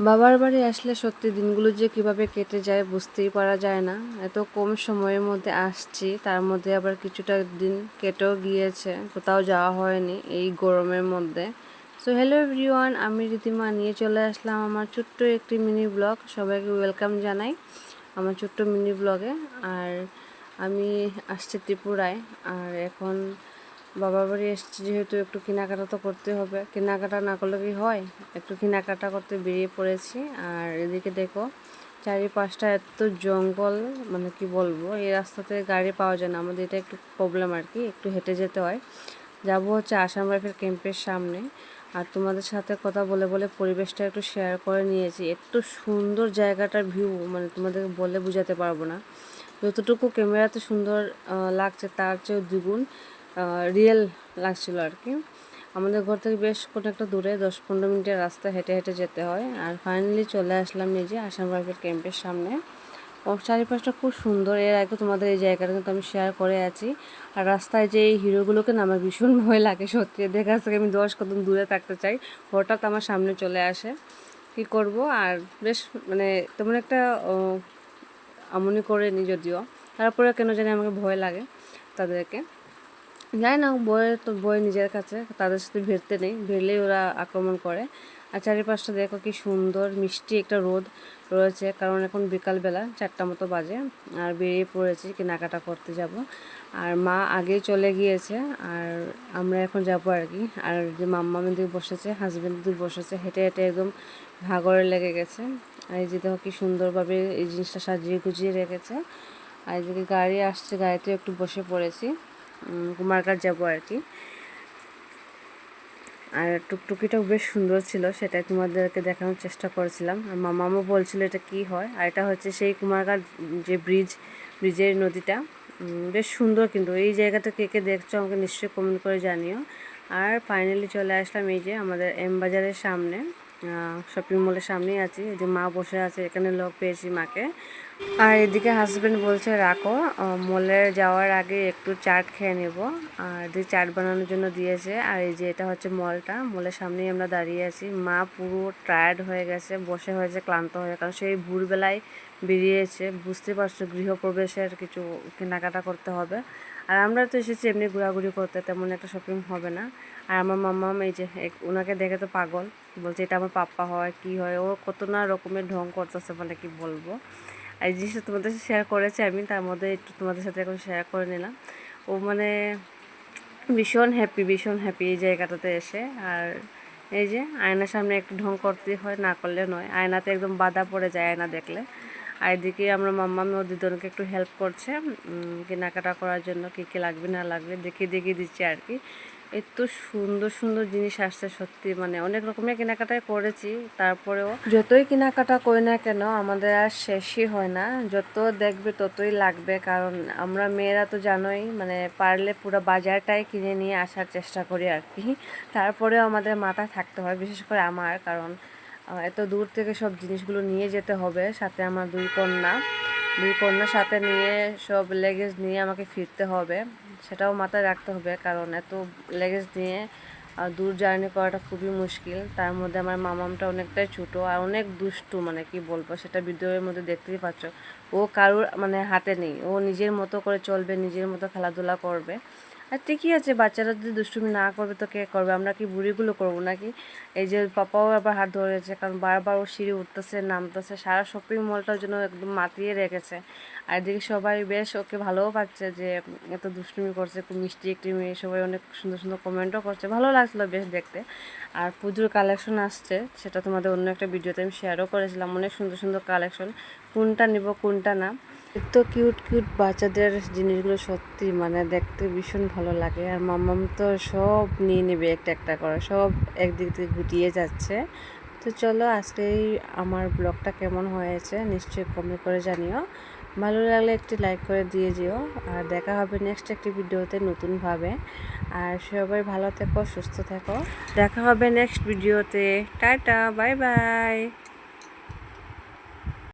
বাবার বাড়ি আসলে সত্যি দিনগুলো যে কিভাবে কেটে যায় বুঝতেই পারা যায় না। এত কম সময়ের মধ্যে আসছি, তার মধ্যে আবার কিছুটা দিন কেটেও গিয়েছে, কোথাও যাওয়া হয়নি এই গরমের মধ্যে। সো হ্যালো এভরিওয়ান, আমি রীতিমা নিয়ে চলে আসলাম আমার ছোট্ট একটি মিনি ব্লগ। সবাইকে ওয়েলকাম জানাই আমার ছোট্ট মিনি ব্লগে। আর আমি আসছি ত্রিপুরায়। আর এখন বাবার বাড়ি এসেছি যেহেতু একটু কেনাকাটা তো করতে হবে, কেনাকাটা না করলে কি হয়, একটু কেনাকাটা করতে বেরিয়ে পড়েছি। আর এদিকে দেখো চারিপাশটা এত জঙ্গল, মানে কি বলবো, এই রাস্তাতে গাড়ি পাওয়া যায় না, আমাদের এটা একটু প্রবলেম আর কি, একটু হেঁটে যেতে হয়। যাবো হচ্ছে আসাম রাইফেল ক্যাম্পের সামনে। আর তোমাদের সাথে কথা বলে বলে পরিবেশটা একটু শেয়ার করে নিয়েছি। এত সুন্দর জায়গাটার ভিউ, মানে তোমাদের বলে বোঝাতে পারবো না। যতটুকু ক্যামেরাতে সুন্দর লাগছে তার চেয়েও দ্বিগুণ রিয়েল লাগছিল আর কি। আমাদের ঘর থেকে বেশ কোনো একটা দূরে 10-15 মিনিটের রাস্তা হেঁটে হেঁটে যেতে হয়। আর ফাইনালি চলে আসলাম নিজে আসাম রাইফেল ক্যাম্পের সামনে। ও চারিপাশটা খুব সুন্দর। এর আগে তোমাদের এই জায়গাটা কিন্তু আমি শেয়ার করে আছি। আর রাস্তায় যে এই হিরোগুলোকে না আমার ভীষণ ভয় লাগে সত্যি, এদের কাছ থেকে আমি 10 কদম দূরে থাকতে চাই, হঠাৎ আমার সামনে চলে আসে, কি করব। আর বেশ মানে তেমন একটা আমনি করেনি যদিও, তারপরে কেন জানি আমাকে ভয় লাগে তাদেরকে। জানি না, বই নিজের কাছে, তাদের সাথে ভিড়তে নেই, ভিড়লেই ওরা আক্রমণ করে। আর চারিপাশটা দেখো কি সুন্দর, মিষ্টি একটা রোদ রয়েছে, কারণ এখন বিকালবেলা 4টা মতো বাজে। আর বেরিয়ে পড়েছি কেনাকাটা করতে যাব। আর মা আগেই চলে গিয়েছে, আর আমরা এখন যাবো আর কি। আর যে মাম্মা দিকে বসেছে, হাজব্যান্ড দিকে বসেছে, হেঁটে হেঁটে একদম ভাগরে লেগে গেছে। আর এই যে দেখো কি সুন্দরভাবে এই জিনিসটা সাজিয়ে গুজিয়ে রেখেছে। আর এদিকে গাড়ি আসছে, গাড়িতে একটু বসে পড়েছি, কুমারঘাট যাবো আর কি। আর টুকটুকিটাও বেশ সুন্দর ছিল, সেটাই তোমাদেরকে দেখানোর চেষ্টা করেছিলাম। আর মামামও বলছিল এটা কি হয়। আর এটা হচ্ছে সেই কুমারঘাট যে ব্রিজের নদীটা, বেশ সুন্দর। কিন্তু এই জায়গাটা কে কে দেখছো আমাকে নিশ্চয়ই কমেন্ট করে জানিও। আর ফাইনালি চলে আসলাম এই যে আমাদের এম বাজারের সামনে, শপিং মলের সামনেই আছি। এই যে মা বসে আছে, এখানে লোক পেয়েছি মাকে। আর এদিকে হাজব্যান্ড বলছে রাখো, মলে যাওয়ার আগে একটু চাট খেয়ে নেব। আর দিয়ে চাট বানানোর জন্য দিয়েছে। আর এই যে এটা হচ্ছে মলটা, মলের সামনেই আমরা দাঁড়িয়ে আছি। মা পুরো টায়ার্ড হয়ে গেছে, বসে হয়েছে, ক্লান্ত হয়ে, কারণ সেই ভোরবেলায় বেরিয়েছে, বুঝতে পারছো গৃহপ্রবেশের কিছু কেনাকাটা করতে হবে। আর আমরা তো এসেছি এমনি ঘোরাঘুরি করতে, তেমন একটা শপিং হবে না। আর আমার মাম্মাম এই যে ওনাকে দেখে তো পাগল, বলছে এটা আমার পাপ্পা হয় কি হয়, ও কত না রকমের ঢং করতেছে, মানে কি বলবো। এই জিনিসটা তোমাদের সাথে শেয়ার করেছি আমি, তার মধ্যে একটু তোমাদের সাথে এখন শেয়ার করে নিলাম। ও মানে ভীষণ হ্যাপি এই জায়গাটাতে এসে। আর এই যে আয়নার সামনে একটু ঢং করতে হয়, না করলে নয়, আয়নাতে একদম বাধা পড়ে যায় আয়না দেখলে। আর এদিকে আমরা মাম্মামি ও দিদনকে একটু হেল্প করছে কেনাকাটা করার জন্য, কী কী লাগবে না লাগবে দেখিয়ে দিচ্ছি আর কি। এত সুন্দর সুন্দর জিনিস আসছে সত্যি, মানে অনেক রকমের কেনাকাটাই করেছি। তারপরেও যতই কেনাকাটা করি না কেন আমাদের আর শেষই হয় না, যত দেখবে ততই লাগবে। কারণ আমরা মেয়েরা তো জানোই, মানে পারলে পুরো বাজারটাই কিনে নিয়ে আসার চেষ্টা করি আর কি। তারপরেও আমাদের মাথায় থাকতে হয়, বিশেষ করে আমার, কারণ এত দূর থেকে সব জিনিসগুলো নিয়ে যেতে হবে। সাথে আমার দুই কন্যা সাথে নিয়ে সব লেগেজ নিয়ে আমাকে ফিরতে হবে, সেটাও মাথায় রাখতে হবে। কারণ এত লেগেজ নিয়ে দূর জার্নি করাটা খুবই মুশকিল। তার মধ্যে আমার মামামটা অনেকটাই ছোটো আর অনেক দুষ্টু, মানে কি বলবো, সেটা ভিডিওর মধ্যে দেখতেই পাচ্ছ। ও কারুর মানে হাতে নেই, ও নিজের মতো করে চলবে, নিজের মতো খেলাধুলা করবে। আর ঠিকই আছে, বাচ্চারা যদি দুষ্টুমি না করবে তো কে করবে, আমরা কি বুড়িগুলো করবো নাকি। এই যে পাপাও আবার হাত ধরেছে, কারণ বারবার ও সিঁড়ি উঠতেছে নামতেছে, সারা শপিং মলটার জন্য একদম মাতিয়ে রেখেছে। আর এদিকে সবাই বেশ ওকে ভালোও পাচ্ছে যে এত দুষ্টুমি করছে, খুব মিষ্টি একটি মেয়ে, সবাই অনেক সুন্দর সুন্দর কমেন্টও করছে, ভালো লাগছিলো বেশ দেখতে। আর পুজোর কালেকশন আসছে, সেটা তোমাদের অন্য একটা ভিডিওতে আমি শেয়ারও করেছিলাম, অনেক সুন্দর সুন্দর কালেকশন, কোনটা নিব কোনটা না। এত কিউট কিউট বাচ্চাদের জিনিসগুলো সত্যি মানে দেখতে ভীষণ ভালো লাগে। আর মাম্মাম তো সব নিয়ে নেবে একটা একটা করে, সব একদিক থেকে গুটিয়ে যাচ্ছে। তো চলো আজকেই আমার ব্লগটা কেমন হয়েছে নিশ্চয়ই কমেন্ট করে জানিও, ভালো লাগলে একটি লাইক করে দিয়ে যেও। আর দেখা হবে নেক্সট একটি ভিডিওতে নতুনভাবে। আর সবাই ভালো থেকো, সুস্থ থেকো, দেখা হবে নেক্সট ভিডিওতে। Tata, bye bye.